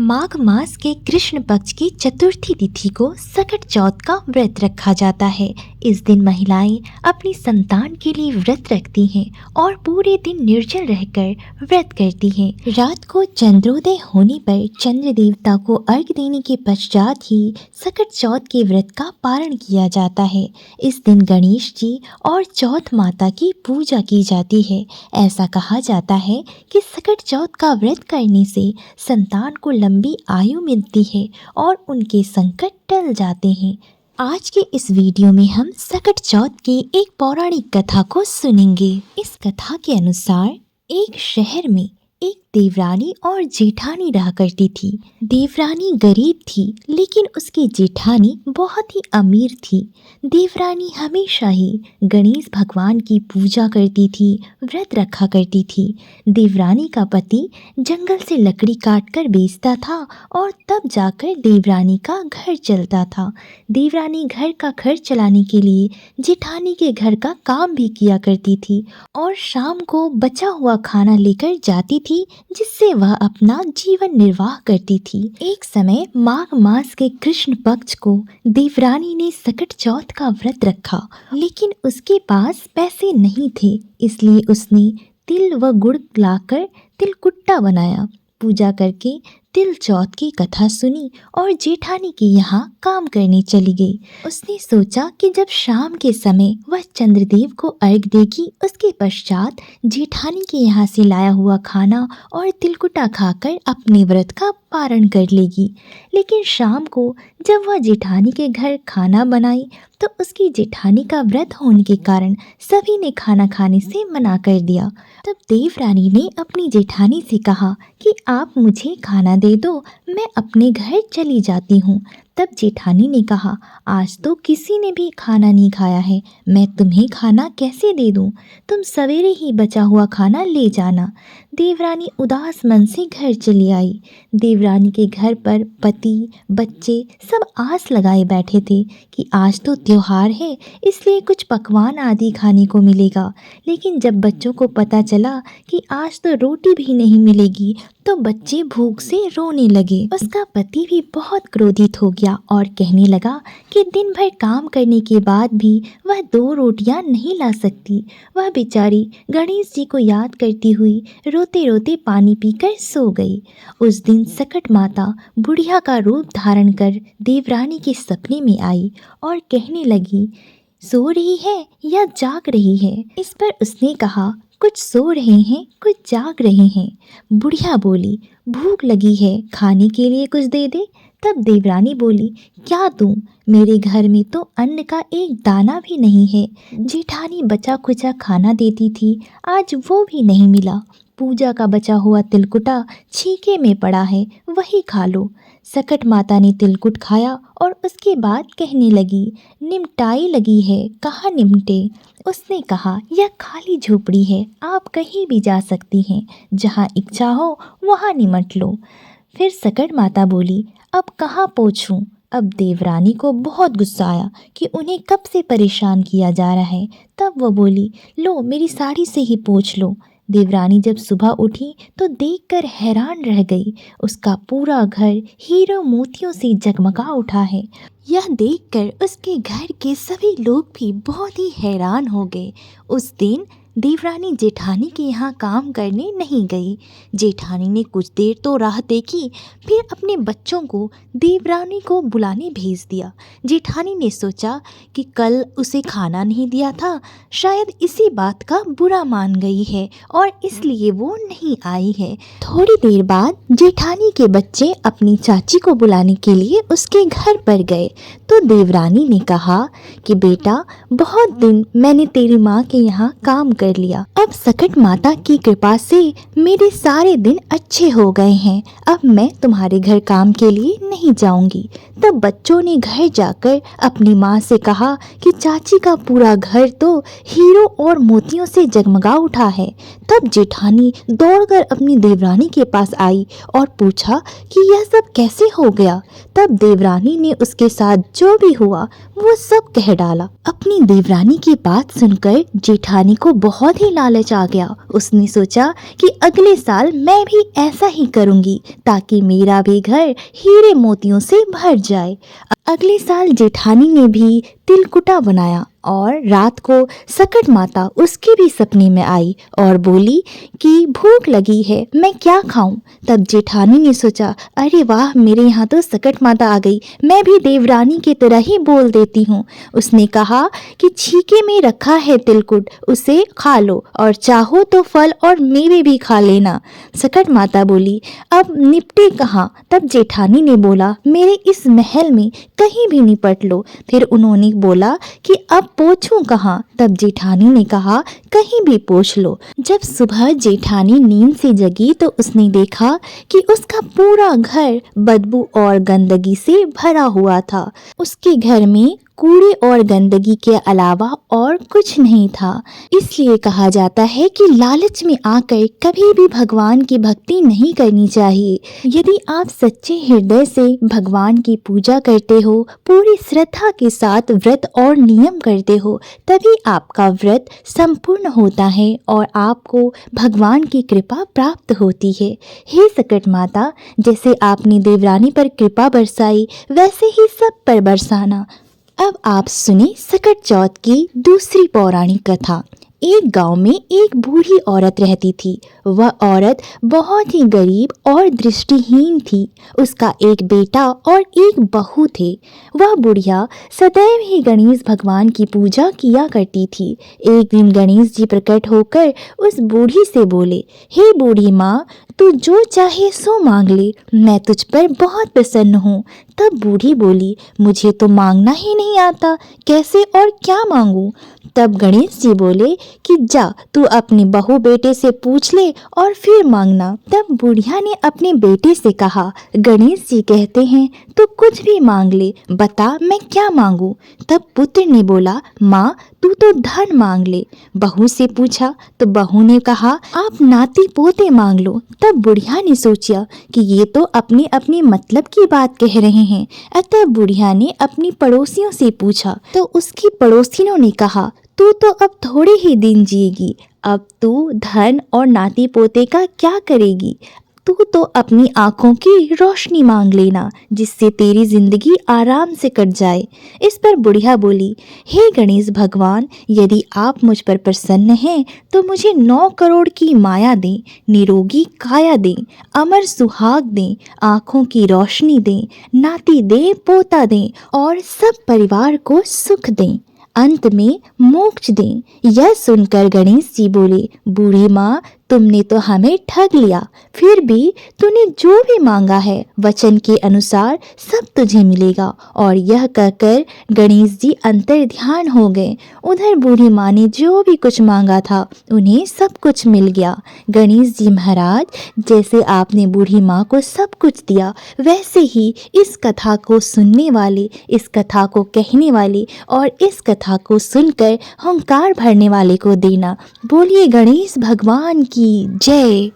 माघ मास के कृष्ण पक्ष की चतुर्थी तिथि को सकट चौथ का व्रत रखा जाता है। इस दिन महिलाएं अपनी संतान के लिए व्रत रखती हैं और पूरे दिन निर्जल रहकर व्रत करती हैं। रात को चंद्रोदय होने पर चंद्र देवता को अर्घ्य देने के पश्चात ही सकट चौथ के व्रत का पारण किया जाता है। इस दिन गणेश जी और चौथ माता की पूजा की जाती है। ऐसा कहा जाता है कि सकट चौथ का व्रत करने से संतान को लंबी आयु मिलती है और उनके संकट टल जाते हैं। आज के इस वीडियो में हम सकट चौथ की एक पौराणिक कथा को सुनेंगे। इस कथा के अनुसार एक शहर में एक देवरानी और जेठानी रहा करती थी। देवरानी गरीब थी लेकिन उसकी जेठानी बहुत ही अमीर थी। देवरानी हमेशा ही गणेश भगवान की पूजा करती थी, व्रत रखा करती थी। देवरानी का पति जंगल से लकड़ी काटकर बेचता था और तब जाकर देवरानी का घर चलता था। देवरानी घर का खर्च चलाने के लिए जेठानी के घर का काम भी किया करती थी और शाम को बचा हुआ खाना लेकर जाती थी जिससे वह अपना जीवन निर्वाह करती थी। एक समय माघ मास के कृष्ण पक्ष को देवरानी ने सकट चौथ का व्रत रखा, लेकिन उसके पास पैसे नहीं थे, इसलिए उसने तिल व गुड़ लाकर तिलकुट्टा बनाया। पूजा करके तिल चौथ की कथा सुनी और जेठानी के यहाँ काम करने चली गई। उसने सोचा कि जब शाम के समय वह चंद्रदेव को अर्घ्य देगी, उसके पश्चात जेठानी के यहाँ से लाया हुआ खाना और तिलकुटा खाकर अपने व्रत का पारण कर लेगी। लेकिन शाम को जब वह जेठानी के घर खाना बनाई तो उसकी जेठानी का व्रत होने के कारण सभी ने खाना खाने से मना कर दिया। तब देवरानी ने अपनी जेठानी से कहा कि आप मुझे खाना दे दो, मैं अपने घर चली जाती हूँ। तब जेठानी ने कहा, आज तो किसी ने भी खाना नहीं खाया है, मैं तुम्हें खाना कैसे दे दूँ? तुम सवेरे ही बचा हुआ खाना ले जाना। देवरानी उदास मन से घर चली आई। देवरानी के घर पर पति, बच्चे सब आस लगाए बैठे थे कि आज तो त्योहार है, इसलिए कुछ पकवान आदि खाने को मिलेगा। लेकिन जब बच्चों को पता चला कि आज तो रोटी भी नहीं मिलेगी तो बच्चे भूख से रोने लगे। उसका पति भी बहुत क्रोधित हो गया और कहने लगा कि दिन भर काम करने के बाद भी वह 2 रोटियां नहीं ला सकती। वह बेचारी गणेश जी को याद करती हुई रोते रोते पानी पीकर सो गई। उस दिन सकट माता बुढ़िया का रूप धारण कर देवरानी के सपने में आई और कहने लगी, सो रही है या जाग रही है? इस पर उसने कहा, कुछ सो रहे हैं, कुछ जाग रहे हैं। बुढ़िया बोली, भूख लगी है, खाने के लिए कुछ दे दे। तब देवरानी बोली, क्या दूं? मेरे घर में तो अन्न का एक दाना भी नहीं है। जेठानी बचा खुचा खाना देती थी, आज वो भी नहीं मिला। पूजा का बचा हुआ तिलकुटा छीके में पड़ा है, वही खा लो। सकट माता ने तिलकुट खाया और उसके बाद कहने लगी, निमटाई लगी है, कहाँ निमटे? उसने कहा, यह खाली झोपड़ी है, आप कहीं भी जा सकती हैं, जहाँ इच्छा हो वहाँ निमट लो। फिर सकट माता बोली, अब कहाँ पहुँचूं? अब देवरानी को बहुत गुस्सा आया कि उन्हें कब से परेशान किया जा रहा है। तब वो बोली, लो मेरी साड़ी से ही पोंछ लो। देवरानी जब सुबह उठी तो देखकर हैरान रह गई। उसका पूरा घर हीरो मोतियों से जगमगा उठा है। यह देखकर उसके घर के सभी लोग भी बहुत ही हैरान हो गए। उस दिन देवरानी जेठानी के यहाँ काम करने नहीं गई। जेठानी ने कुछ देर तो राह देखी, फिर अपने बच्चों को देवरानी को बुलाने भेज दिया। जेठानी ने सोचा कि कल उसे खाना नहीं दिया था, शायद इसी बात का बुरा मान गई है और इसलिए वो नहीं आई है। थोड़ी देर बाद जेठानी के बच्चे अपनी चाची को बुलाने के लिए उसके घर पर गए तो देवरानी ने कहा कि बेटा, बहुत दिन मैंने तेरी माँ के यहाँ काम कर लिया, अब सकट माता की कृपा से मेरे सारे दिन अच्छे हो गए हैं, अब मैं तुम्हारे घर काम के लिए नहीं जाऊंगी। तब बच्चों ने घर जाकर अपनी माँ से कहा कि चाची का पूरा घर तो हीरो और मोतियों से जगमगा उठा है। तब जेठानी दौड़कर अपनी देवरानी के पास आई और पूछा कि यह सब कैसे हो गया। तब देवरानी ने उसके साथ जो भी हुआ वो सब कह डाला। अपनी देवरानी की बात सुनकर जेठानी को बहुत ही लालच आ गया। उसने सोचा कि अगले साल मैं भी ऐसा ही करूंगी ताकि मेरा भी घर हीरे मोतियों से भर जाए। अगले साल जेठानी ने भी तिलकुटा बनाया और रात को सकट माता उसके भी सपने में आई और बोली कि भूख लगी है, मैं क्या खाऊं। तब जेठानी ने सोचा, अरे वाह, मेरे यहाँ तो सकट माता आ गई, मैं भी देवरानी की तरह ही बोल देती हूँ। उसने कहा कि छीके में रखा है तिलकुट, उसे खा लो और चाहो तो फल और मेवे भी खा लेना। सकट माता बोली, अब निपटे कहाँ। तब जेठानी ने बोला, मेरे इस महल में कहीं भी निपट लो। फिर उन्होंने बोला कि अब पोछूं कहाँ। तब जेठानी ने कहा, कहीं भी पोछ लो। जब सुबह जेठानी नींद से जगी तो उसने देखा कि उसका पूरा घर बदबू और गंदगी से भरा हुआ था। उसके घर में कूड़े और गंदगी के अलावा और कुछ नहीं था। इसलिए कहा जाता है कि लालच में आकर कभी भी भगवान की भक्ति नहीं करनी चाहिए। यदि आप सच्चे हृदय से भगवान की पूजा करते हो, पूरी श्रद्धा के साथ व्रत और नियम करते हो, तभी आपका व्रत संपूर्ण होता है और आपको भगवान की कृपा प्राप्त होती है। हे सकट माता, जैसे आपने देवरानी पर कृपा बरसाई, वैसे ही सब पर बरसाना। अब आप सुने सकट चौथ की दूसरी पौराणिक कथा। एक गांव में एक बूढ़ी औरत रहती थी। वह औरत बहुत ही गरीब और दृष्टिहीन थी। उसका एक बेटा और एक बहू थे। वह बुढ़िया सदैव ही गणेश भगवान की पूजा किया करती थी। एक दिन गणेश जी प्रकट होकर उस बूढ़ी से बोले, हे बूढ़ी माँ, तू जो चाहे सो मांग ले, मैं तुझ पर बहुत प्रसन्न हूँ। तब बूढ़ी बोली, मुझे तो मांगना ही नहीं आता, कैसे और क्या मांगूं। तब गणेश जी बोले कि जा, तू अपने बहू बेटे से पूछ ले और फिर मांगना। तब बुढ़िया ने अपने बेटे से कहा, गणेश जी कहते हैं तो कुछ भी मांग ले, बता मैं क्या मांगू। तब पुत्र ने बोला, माँ तू तो धन मांग ले। बहू से पूछा तो बहू ने कहा, आप नाती पोते मांग लो। तब बुढ़िया ने सोचा कि ये तो अपने अपने मतलब की बात कह रहे हैं। अतः बुढ़िया ने अपनी पड़ोसियों से पूछा तो उसकी पड़ोसियों ने कहा, तू तो अब थोड़े ही दिन जिएगी, अब तू धन और नाती पोते का क्या करेगी। तू तो अपनी आंखों की रोशनी मांग लेना, जिससे तेरी जिंदगी आराम से कट जाए। इस पर बुढ़िया बोली, हे गणेश भगवान, यदि आप मुझ पर प्रसन्न हैं तो मुझे 9 करोड़ की माया दें, निरोगी काया दें, अमर सुहाग दें, आंखों की रोशनी दें, नाती दें, पोता दें और सब परिवार को सुख दें, अंत में मोक्ष दें। यह सुनकर गणेश जी बोले, बूढ़ी माँ, तुमने तो हमें ठग लिया, फिर भी तूने जो भी मांगा है वचन के अनुसार सब तुझे मिलेगा। और यह कहकर गणेश जी अंतर ध्यान हो गए। उधर बूढ़ी माँ ने जो भी कुछ मांगा था उन्हें सब कुछ मिल गया। गणेश जी महाराज, जैसे आपने बूढ़ी माँ को सब कुछ दिया, वैसे ही इस कथा को सुनने वाले, इस कथा को कहने वाले और इस कथा को सुनकर हुंकार भरने वाले को देना। बोलिए गणेश भगवान की जय।